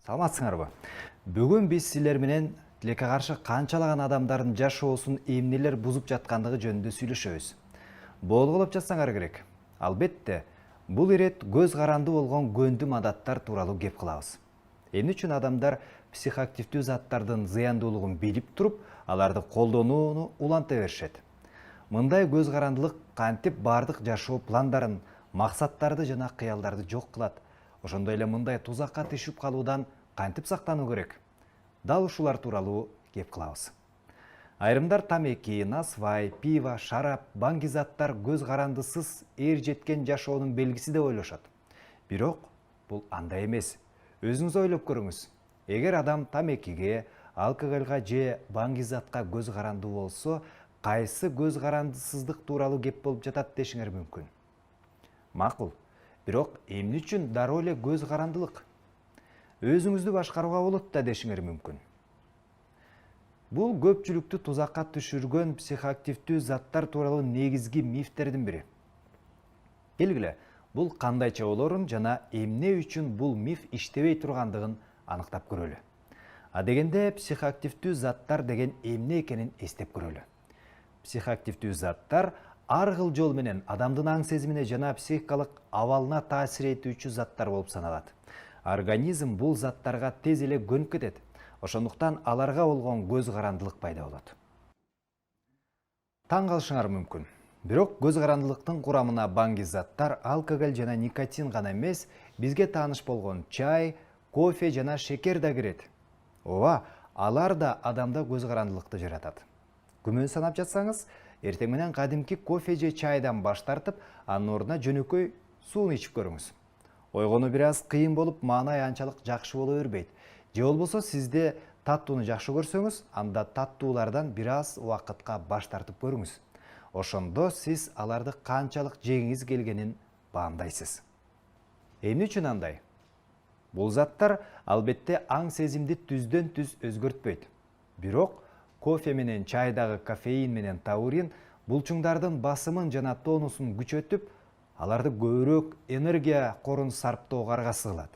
Саламатсыңарбы? Бүгүн биз силер менен тилекке каршы канчалаган адамдардын жашоосун эмнелер бузуп жаткандыгы жөнүндө сүйлөшөбүз. Болгулап жатсаңар керек. Албетте, бул ирет көз каранды болгон көндүм адаттар тууралуу кеп кылабыз. Эмне үчүн адамдар психоактивдүү заттардын зыяндуулугун билип туруп, аларды колдонууну уланта беришет. Мындай көз карандылык кантип бардык жашоо пландарын, максаттарды жана кыялдарды жок кылат. Ошондой эле мындай тузакка түшүп калуудан кантип сактануу керек? Дал ушулар тууралуу кеп кылабыз. Айрымдар тамеки, насвай, пиво, шарап, баңги заттар көз карандысыз эр жеткен жашоонун белгиси деп ойлошот. Бирок бул андай эмес. Өзүңүз ойлоп көрүңүз. Эгер адам тамекиге, алкоголго же баңги затка көз каранды болсо, кайсы көз карандысыздык тууралуу кеп болуп жатат дешиңер мүмкүн. Макул. Бирок эмне үчүн дароо эле көз карандылык? Өзүңүздү башкарууга болот да дешиңер мүмкүн. Бул көпчүлүктү тузакка түшүргөн психоактивдүү заттар тууралуу негизги мифтердин бири. Келгиле, бул кандайча болорун жана эмне үчүн бул миф иштебей тургандыгын аныктап көрөлү. А дегенде психоактивдүү заттар деген эмне экенин эстеп көрөлү. Психоактивдүү заттар ар кыл жол менен адамдын аң сезимине жана психикалык абалына таасир этүүчү заттар болуп саналат. Организм бул заттарга тез эле көнүп кетет. Ошондуктан аларга болгон көз карандылык пайда болот. Таң калышыңар мүмкүн. Бирок көз карандылыктын курамына баңги заттар, алкоголь жана никотин гана эмес, бизге тааныш болгон чай, кофе жана шекер да кирет. Ооба, алар да адамда көз карандылыкты жаратат. Күмөн санап жатсаңыз, эртең менен кадимки кофе же чайдан баш тартып, анын ордуна жөнөкөй сууну ичип көрүңүз. Ойгону бир аз кыйын болуп, маанай анчалык жакшы боло бербейт. Же болбосо сизде таттууну жакшы көрсөңүз, анда таттуулардан бир аз убакытка баш тартып көрүңүз. Ошондо сиз аларды канчалык жегиңиз келгенин баамдайсыз. Эмне үчүн андай? Бул заттар албетте аң сезимди түздөн түз өзгөртпөйт. Бирок кофе менен чайдагы кофеин менен таурин булчуңдардын басымын жана тонусун күчөтүп, аларды көбүрөөк энергия корун сарптоого аргасыз кылат.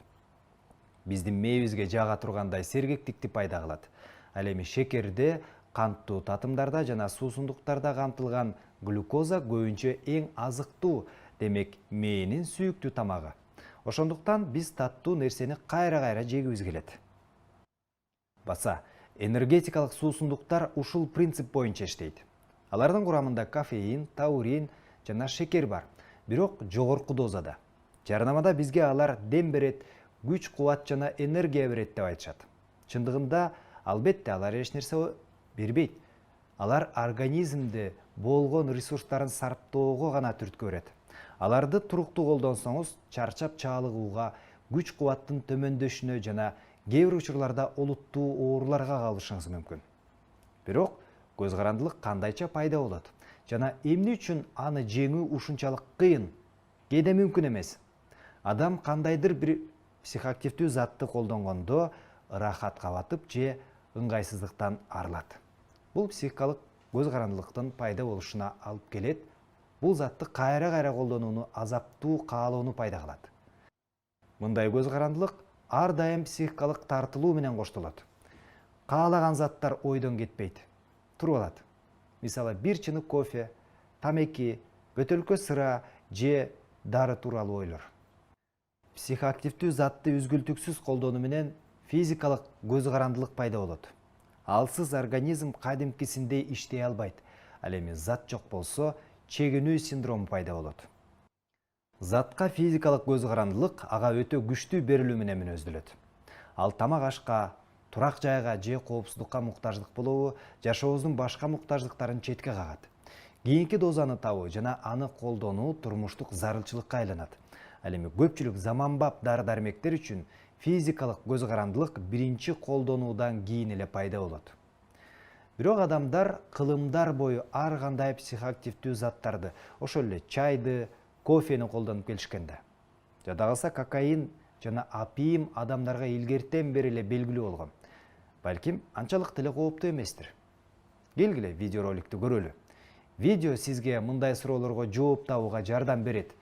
Биздин мээбизге жага тургандай сергектикти пайда кылат. Ал эми шекерде, канттуу татымдарда жана суусундуктарда камтылган глюкоза көбүнчө эң азыктуу, демек мээнин сүйүктүү тамагы. Ошондуктан биз таттуу нерсени кайра-кайра жегибиз келет. Баса, энергетикалык суусундуктар ушул принцип боюнча иштейт. Алардын курамында кофеин, таурин жана шекер бар, бирок жогорку дозада. Жарнамада бизге алар дем берет, күч, кубат жана энергия берет деп айтышат. Чындыгында, албетте алар эч нерсе бербейт. Алар организмде болгон ресурстарын сарптоого гана түрткү берет. Аларды туруктуу колдонсоңуз, чарчап чалыгууга, күч кубаттын төмөндөшүнө жана кээ бир учурларда олуттуу ооруларга калышыңыз мүмкүн. Бирок көз карандылык кандайча пайда болот жана эмне үчүн аны жеңүү ушунчалык кыйын, кээде мүмкүн эмес? Адам кандайдыр бир психоактивдүү затты колдонгондо ырахатка батып же ыңгайсыздыктан арылат. Бул психикалык көз карандылыктын пайда болушуна алып келет. Бул затты кайра-кайра колдонууну азаптуу каалоону пайда кылат. Мындай көз карандылык ар дайым психикалык тартылуу менен коштолот. Каалаган заттар ойдон кетпейт, туруп алат. Мисалы, бир чынык кофе, тамеки, бөтөлкө сыра же дары тууралуу ойлор. Психоактивдүү затты үзгүлтүксүз колдонуу менен физикалык көз карандылык пайда болот. Алсыз организм кадимкисиндей иштей албайт. Ал эми зат жок болсо, чегинүү синдрому пайда болот. Затка физикалык көз карандылык ага өтө күчтүү берилүү менен мүнөздөлөт. Ал тамак ашка, турак жайга же коопсуздукка муктаждык болобу, жашообуздун башка муктаждыктарын четке кагат. Кийинки дозаны табуу жана аны колдонуу турмуштук зарылчылыкка айланат. Ал эми көпчүлүк заманбап дары-дармектер үчүн физикалык көз карандылык биринчи колдонуудан кийин эле пайда болот. Бирок адамдар кылымдар бою ар кандай психоактивдүү заттарды, ошол эле чайды, кофени колдонуп келишкен да. Жада калса кокаин жана апиим адамдарга илгертен бери эле белгилүү болгон. Балким анчалык деле кооптуу эместир. Келгиле видеороликту көрөлү. Видео сизге мындай суроолорго жооп табууга жардам берет.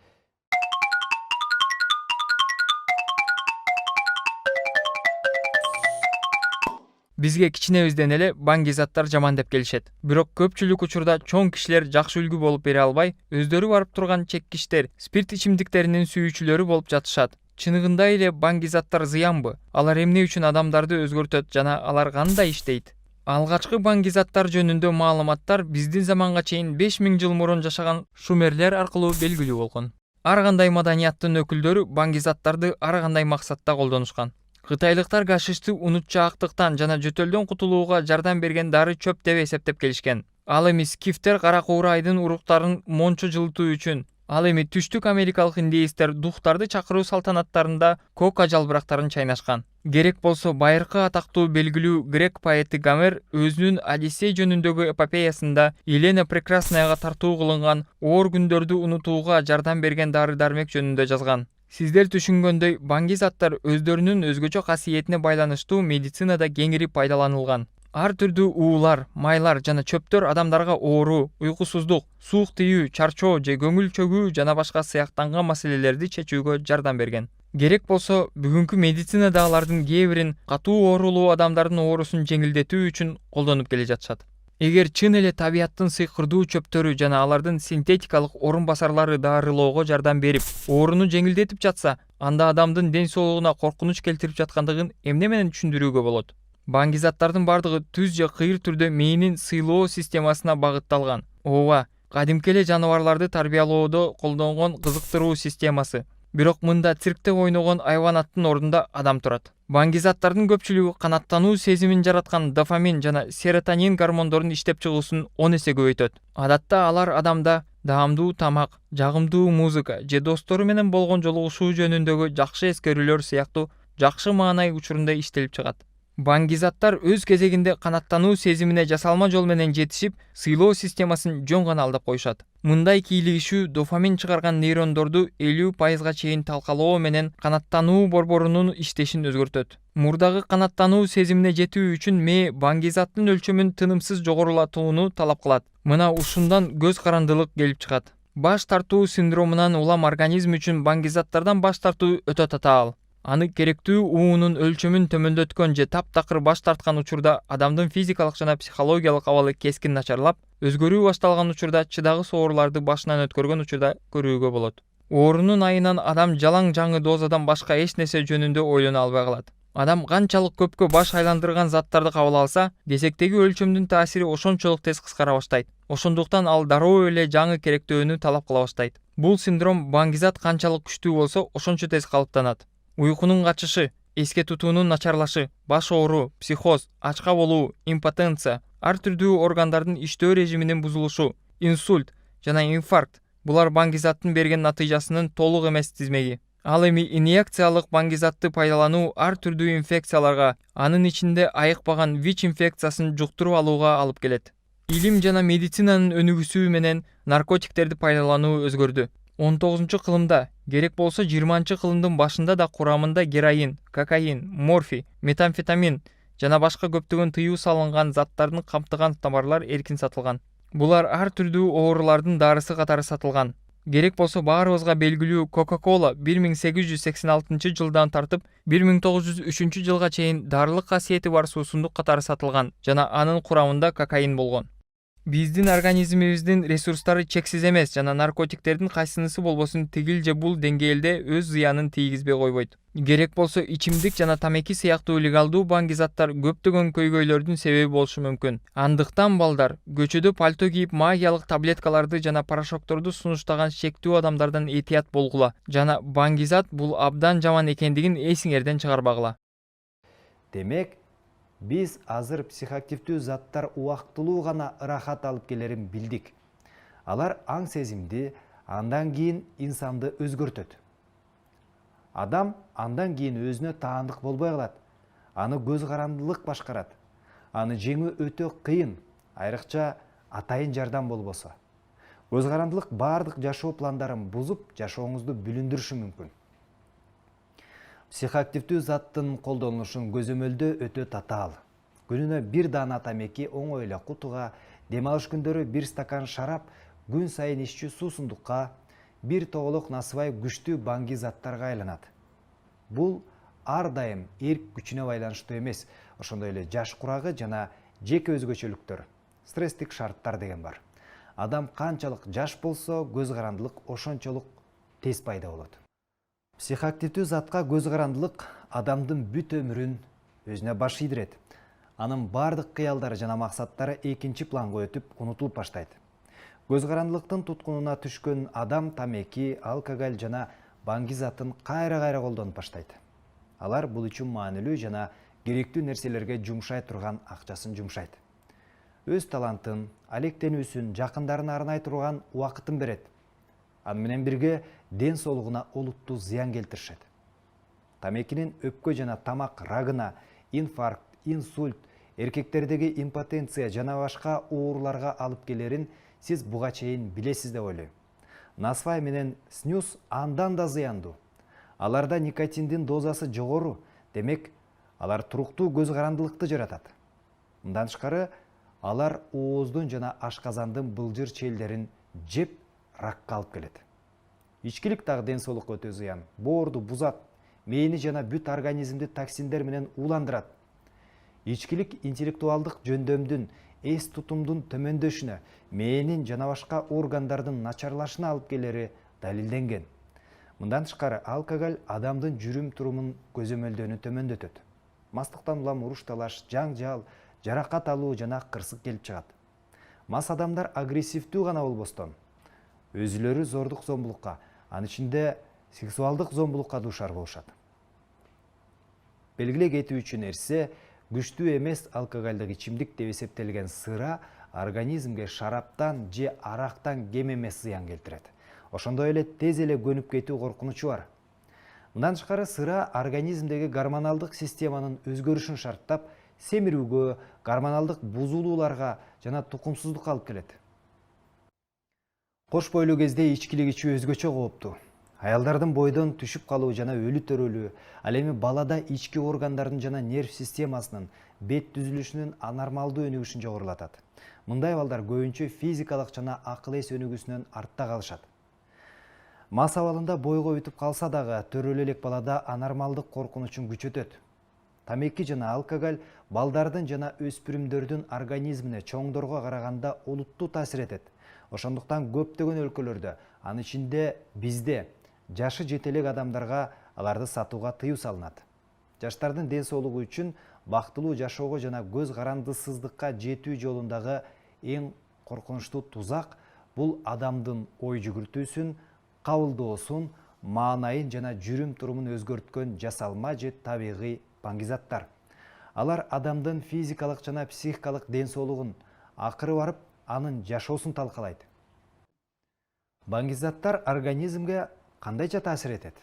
Бизге кичинебизден эле баңгизаттар жаман деп келишет. Бирок көпчүлүк учурда чоң кишилер жакшы үлгү болуп бере албай, өздөрү барып турган чеккичтер, спирт ичимдиктеринин сүйүүчүлөрү болуп жатышат. Чыныгында эле баңгизаттар зыянбы? Алар эмне үчүн адамдарды өзгөртөт жана алар кандай иштейт? Алгачкы баңгизаттар жөнүндө маалыматтар биздин заманга чейин 5000 жыл мурун жашаган шумерлер аркылуу белгилүү болгон. Ар кандай маданияттын өкүлдөрү баңгизаттарды ар кандай максатта колдонушкан. Кытайлыктар гашишти унутчаактыктан жана жөтөлдөн кутулууга жардам берген дары чөп деп эсептеп келишкен. Ал эми скифтер кара куура айдын уруктарын мончу жылытуу үчүн, ал эми түштүк америкалык индеецтер духтарды чакыруу салтанаттарында кока жалбырактарын чайнашкан. Керек болсо байыркы атактуу белгилүү грек поэти Гомер өзүнүн Одиссей жөнүндөгү эпопеясында Елена Прекраснаяга тартуу кылынган оор күндөрдү унутууга жардам берген дары-дармек жөнүндө жазган. Сиздер түшүнгөндөй, баңгизаттар өздөрүнүн өзгөчө касиетине байланыштуу медицинада кеңири пайдаланылган. Ар түрдүү уулар, майлар жана чөптөр адамдарга оору, уйкусуздук, суук тийүү, чарчоо же көңүл чөгүү жана башка сыяктанган маселелерди чечүүгө жардам берген. Керек болсо, бүгүнкү медицинада алардын кээ бирин катуу оорулуу адамдардын оорусун жеңилдетүү үчүн колдонуп келе жатышат. Эгер чын эле табияттын сыйкырдуу чөптөрү жана алардын синтетикалык орун басарлары дарылоого жардам берип, ооруну жеңилдетип жатса, анда адамдын ден соолугуна коркунуч келтирип жаткандыгын эмне менен түшүндүрүүгө болот? Баңгизаттардын бардыгы түз же кыйыр түрдө мээнин сыйлоо системасына багытталган. Ооба, кадимки эле жаныбарларды тарбиялоодо колдонгон кызыктыруу системасы. Бирок мында циркте ойногон айванаттын ордунда адам турат. Баңгизаттардын көпчүлүгү канаттануу сезимин жараткан дофамин жана серотонин гормондорун иштеп чыгуусун 10 эсе көбөйтөт. Адатта алар адамда даамдуу тамак, жагымдуу музыка же достору менен болгон жолугушуу жөнүндөгү жакшы эскерүүлөр сыяктуу жакшы маанай учурунда иштелип чыгат. Баңгизаттар өз кезегинде канаттануу сезимине жасалма жол менен жетишип, сыйлоо системасын жөн гана алдап коюшат. Мындай кийлигишүү дофамин чыгарган нейрондорду 50% чейин талкалоо менен канаттануу борборунун иштешин өзгөртөт. Мурдагы канаттануу сезимине жетүү үчүн мээ баңгизаттын өлчөмүн тынымсыз жогорулатууну талап кылат. Мына ушундан көз карандылык келип чыгат. Баш тартуу синдромунан улам организм үчүн баңгизаттардан баш тартуу өтө татаал. Аны керектүү уунун өлчөмүн төмөндөткөн же таптакыр баш тарткан учурда адамдын физикалык жана психологиялык абалы кескин начарлап, өзгөрүү башталган учурда чыдагыс ооруларды башынан өткөргөн учурда көрүүгө болот. Оорунун айынан адам жалаң жаңы дозадан башка эч нерсе жөнүндө ойлоно албай калат. Адам канчалык көпкө баш айландырган заттарды кабыл алса, десектеги өлчөмдүн таасири ошончолук тез кыскара баштайт. Ошондуктан ал дароо эле жаңы керектөөнү талап кыла баштайт. Бул синдром баңгизат канчалык күчтүү болсо, ошончо тез калыптанат. Уйкунун качышы, эске тутуунун начарлашы, баш оору, психоз, ачка болуу, импотенция, ар түрдүү органдардын иштөө режиминин бузулушу, инсульт жана инфаркт булар баңгизаттын берген натыйжасынын толук эмес тизмеги. Ал эми инъекциялык баңгизатты пайдалануу ар түрдүү инфекцияларга, анын ичинде айыкпаган ВИЧ инфекциясын жуктуруп алууга алып келет. Илим жана медицинанын өнүгүүсү менен наркотиктерди пайдалануу өзгөрдү. 19-кылымда, керек болсо 20-кылымдын башында да курамында героин, кокаин, морфий, метамфетамин жана башка көптөгөн тыюу салынган заттардын камтыган товарлар эркин сатылган. Булар ар түрдүү оорулардын дарысы катары сатылган. Керек болсо баарыбызга белгилүү Coca-Cola 1886 жылдан тартып 1903 жылга чейин дарылык касиети бар суусундук катары сатылган жана анын курамында кокаин болгон. Биздин организмибиздин ресурстары чексиз эмес жана наркотиктердин кайсынысы болбосун тигил же бул деңгээлде өз зыянын тийгизбей койбойт. Керек болсо ичимдик жана тамеки сыяктуу легалдуу баңгизаттар көптөгөн көйгөйлөрдүн себеби болушу мүмкүн. Андыктан балдар, көчөдө пальто кийип магиялык таблеткаларды жана порошокторду сунуштаган шектүү адамдардан этият болгула жана баңгизат бул абдан жаман экендигин эсиңерден чыгарбагыла. Демек, биз азыр психоактивдүү заттар убактылуу гана ырахат алып келерин билдик. Алар аң сезимди, андан кийин инсанды өзгөртөт. Адам андан кийин өзүнө таандык болбой калат. Аны көз карандылык башкарат. Аны жеңүү өтө кыйын, айрыкча атайын жардам болбосо. Көз карандылык бардык жашоо пландарын бузуп, жашооңузду бүлүндүрүшү мүмкүн. Психоактивдүү заттын колдонулушун көзөмөлдөө өтө татаал. Күнүнө 1 даана тамеки оңой эле кутуга, дем алыш күндөрү 1 стакан шарап, күн сайын иччү суусундукка, 1 тоголок насыбай күчтүү баңги заттарга айланат. Бул ар дайым эрк күчүнө байланыштуу эмес. ошондой эле жаш курагы жана жеке өзгөчөлүктөр, стресстик шарттар деген бар. Адам канчалык жаш болсо, көз карандылык ошончолук тез пайда болот. Психоактивдүү затка көз карандылык адамдын бүт өмүрүн өзүнө баш ийдирет. Анын бардык кыялдары жана максаттары экинчи планга өтүп, унутулуп баштайт. Көз карандылыктын туткунуна түшкөн адам тамеки, алкоголь жана баңги затын кайра колдонуп баштайт. Алар бул үчүн маанилүү жана керектүү нерселерге жумшай турган акчасын жумшайт. Өз талантын, алектенүүсүн, жакындарына арнай турган убакытын берет. Аны менен бирге ден соолугуна олуттуу зыян келтиришет. Тамекинин өпкө жана тамак рагына, инфаркт, инсульт, эркектердеги импотенция жана башка ооруларга алып келерин сиз буга чейин билесиз деп ойлойм. Насвай менен снюс андан да зыяндуу. Аларда никотиндин дозасы жогору, демек алар туруктуу көз карандылыкты жаратат. Мындан тышкары, алар ооздун жана ашказандын былжыр челдерин жеп ракка алып келет. Ичкилик дагы ден соолукка өтө зыян. Боорду бузат, мээни жана бүт организмди токсиндер менен ууландырат. Ичкилик интеллектуалдык жөндөмдүн, эс тутумдун төмөндөшүнө, мээнин жана башка органдардын начарлашына алып келери далилденген. Мындан тышкары, алкоголь адамдын жүрүм турумун көзөмөлдөөнү төмөндөтөт. Мастыктан улам уруш талаш, жаңжал, жаракат алуу жана кырсык келип чыгат. Мас адамдар агрессивдүү гана болбостон, өзүлөрү зордук зомбулукка, анын ичинде сексуалдык зомбулукка дуушар болушат. Белгилей кетүүчү нерсе, күчтүү эмес алкоголдук ичимдик деп эсептелген сыра организмге шараптан же арактан кем эмес зыян келтирет. Ошондой эле тез эле көнүп кетүү коркунучу бар. Мындан тышкары, сыра организмдеги гормоналдык системанын өзгөрүшүн шарттап, семирүүгө, гормоналдык бузулууларга жана тукумсуздукка алып келет. Кош бойлуу кезде ичкилик ичүү өзгөчө кооптуу. Аялдардын бойдон түшүп калуу жана өлү төрөлүү, ал эми балада ички органдардын жана нерв системасынын бет түзүлүшүнүн анормалдуу өнүгүшүн жогорулатат. Мындай балдар көбүнчө физикалык жана акыл эс өнүгүүсүнөн артта калышат. Мас абалында бойго өтүп калса дагы, төрөлө элек балада анормалдык коркунучун күчөтөт. Тамеки жана алкоголь балдардын жана өспүрүмдөрдүн организмине чоңдорго караганда олуттуу таасир этет. Ошондуктан көптөгөн өлкөлөрдө, анын ичинде бизде, жашы жете элек адамдарга аларды сатууга тыюу салынат. Жаштардын ден соолугу үчүн бактылуу жашоого жана көз карандысыздыкка жетүү жолундагы эң коркунучтуу тузак бул адамдын ой жүгүртүүсүн, кабылдоосун, маанайын жана жүрүм турумун өзгөрткөн жасалма же табигый баңги заттар. Алар адамдын физикалык жана психикалык ден соолугун, акыры барып анын жашоосун талкалайт. Баңги заттар организмге кандайча таасир этет?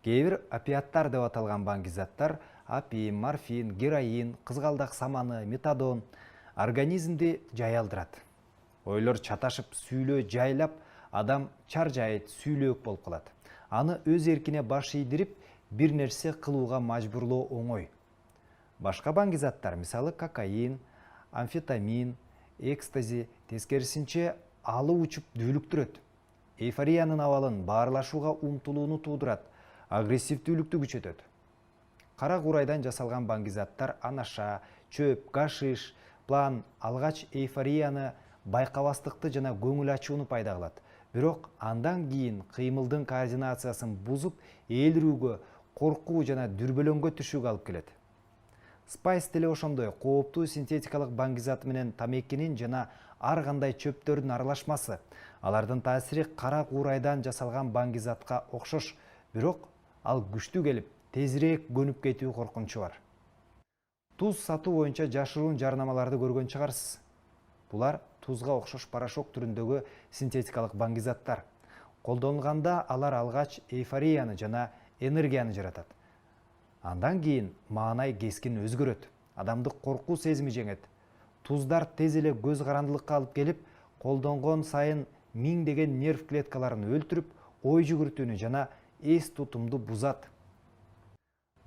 Кээ бир опиаттар деп аталган баңги заттар, апиин, морфин, героин, кызгалдак саманы, метадон организмди жайылдырат. Ойлор чаташып, сүйлөө жайлап, адам чаржайт, сүйлөөк болуп калат. Аны өз эркине баш ийдирип, бир нерсе кылууга мажбурлоо оңой. Башка баңги заттар, мисалы кокаин, амфетамин, экстази, тескерисинче алып учуп дүүлүктүрөт. Эйфориянын абалын, баарлашууга умтулууну туудурат, агрессивдүүлүктү күчөтөт. Кара курайдан жасалган баңги заттар анаша, чөп, гашиш, план алгач эйфорияны, байкабастыкты жана көңүл ачууну пайда кылат. Бирок андан кийин кыймылдын координациясын бузуп, ээлирүүгө, коркуу жана дүрбөлөңгө түшүүгө алып келет. Спайс деле ошондой кооптуу синтетикалык баңги заты менен тамекинин жана ар кандай чөптөрдүн аралашмасы. Алардын таасири кара курайдан жасалган баңги затка окшош, бирок ал күчтүү келип, тезирээк көнүп кетүү коркунучу бар. Туз сатуу боюнча жашыруун жарнамаларды көргөн чыгарсыз. Булар тузга окшош порошок түрүндөгү синтетикалык баңги заттар. Колдонулганда алар алгач эйфорияны жана энергияны жаратат. Андан кийин маанай кескин өзгөрөт. Адамдык коркуу сезими жеңет. Туздар тез эле көз карандылыкка алып келип, колдонгон сайын миңдеген нерв клеткаларын өлтүрүп, ой жүгүртүүнү жана эс тутумду бузат.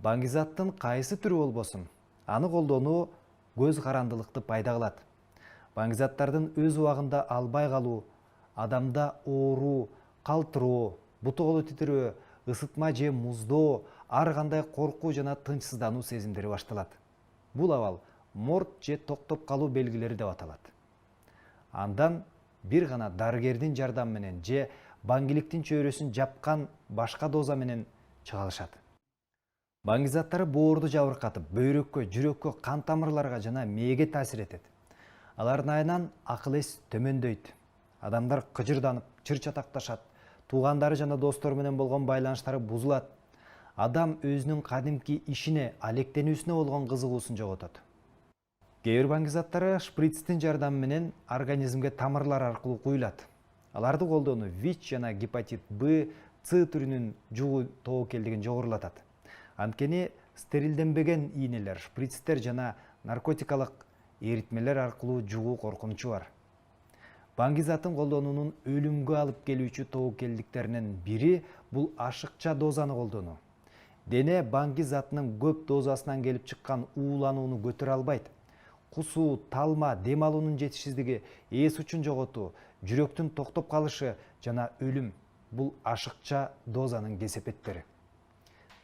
Баңги заттын кайсы түрү болбосун, аны колдонуу көз карандылыкты пайда кылат. Баңги заттардын өз убагында албай калуу, адамда ооруу, калтыроо, буту колу титирөө, ысытма же муздоо, ар кандай коркуу жана тынчсыздануу сезимдери башталат. Бул абал морт же токтоп калуу белгилери деп аталат. Андан бир гана дарыгердин жардамы менен же баңгиликтин чөйрөсүн жапкан башка доза менен чыга алышат. Баңги заттары боорду жабыркатып, бөйрөккө, жүрөккө, кан тамырларга жана мээге таасир этет. Алардын айынан акыл эс төмөндөйт. Адамдар кыжырданып, чыр-чатакташат. Туугандары жана достору менен болгон байланыштары бузулат. Адам өзүнүн кадимки ишине, алектенүүсүнө болгон кызыгуусун жоготот. Кээ бир баңги заттары шприцтин жардамы менен организмге тамырлар аркылуу куюлат. Аларды колдонуу ВИЧ жана гепатит Б, С түрүнүн жугуу тобокелдигин жогорулатат. Анткени стерилденбеген ийнелер, шприцтер жана наркотикалык эритмелер аркылуу жугуу коркунучу бар. Баңги затын колдонуунун өлүмгө алып келүүчү тобокелдиктеринин бири бул ашыкча дозаны колдонуу. Дене баңги затынын көп дозасынан келип чыккан ууланууну көтөрө албайт. Кусуу, талма, дем алуунун жетишсиздиги, эс учун жоготуу, жүрөктүн токтоп калышы жана өлүм бул ашыкча дозанын кесепеттери.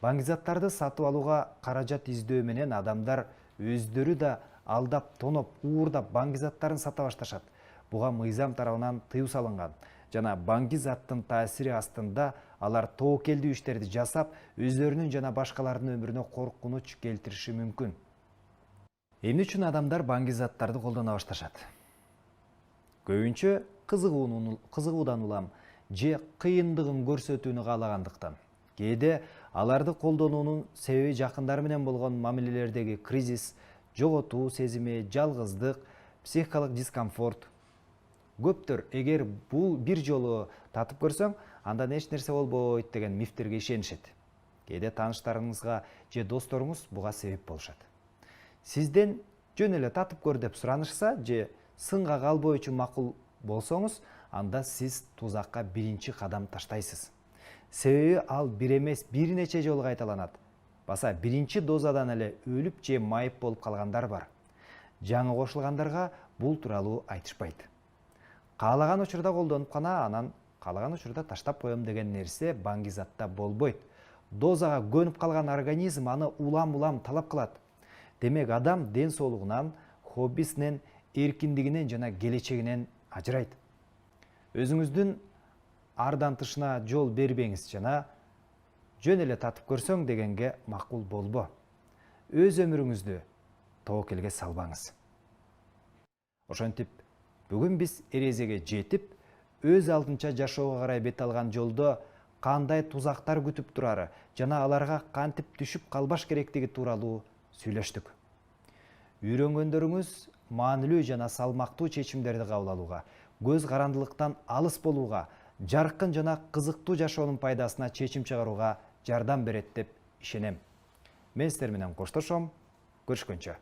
Баңги заттарды сатып алууга каражат издөө менен адамдар өздөрү да алдап, тоноп, уурдап баңги заттарын сата башташат. Буга мыйзам тарабынан тыюу салынган жана баңги заттын таасири астында алар тобокелдүү иштерди жасап, өздөрүнүн жана башкалардын өмүрүнө коркунуч келтириши мүмкүн. Эмне үчүн адамдар баңги заттарды колдоно башташат? Көбүнчө кызыгуудан улам же кыйындыгын көрсөтүүнү каалагандыктан. Кээде аларды колдонуунун себеби жакындары менен болгон мамилелердеги кризис, жоготуу сезими, жалгыздык, психикалык дискомфорт. Көптөр эгер бул бир жолу татып көрсөң, андан эч нерсе болбойт деген мифтерге ишенишет. Кээде тааныштарыңызга же досторуңуз буга себеп болушат. Сизден жөн эле татып көр деп суранышса же сынга калбоо үчүн макул болсоңуз, анда сиз тузакка биринчи кадам таштайсыз. Себеби ал бир эмес, бир нече жолу кайталанат. Баса биринчи дозадан эле өлүп же майып болуп калгандар бар. Жаңы кошулгандарга бул тууралуу айтышпайт. Каалаган учурда колдонуп гана, анан каалаган учурда таштап коем деген нерсе баңги затта болбойт. Дозага көнүп калган организм аны улам-улам талап кылат. Демек адам ден соолугунан, хоббисинен, эркиндигинен жана келечегинен ажырайт. Өзүңүздүн ардан тышына жол бербеңиз жана жөн эле татып көрсөң дегенге макул болбо. Өз өмүрүңүздү тобокелге салбаңыз. Ошентип, бүгүн биз эрезеге жетип, өз алдынча жашоого карай бет алган жолдо кандай тузактар күтүп турары жана аларга кантип түшүп калбаш керектиги тууралуу сүйлөштүк. Үйрөнгөндөрүңүз маанилүү жана салмактуу чечимдерди кабыл алууга, көз карандылыктан алыс болууга, жаркын жана кызыктуу жашоонун пайдасына чечим чыгарууга жардам берет деп ишенем. Мен сиздер менен коштошом. Көрүшкөнчө.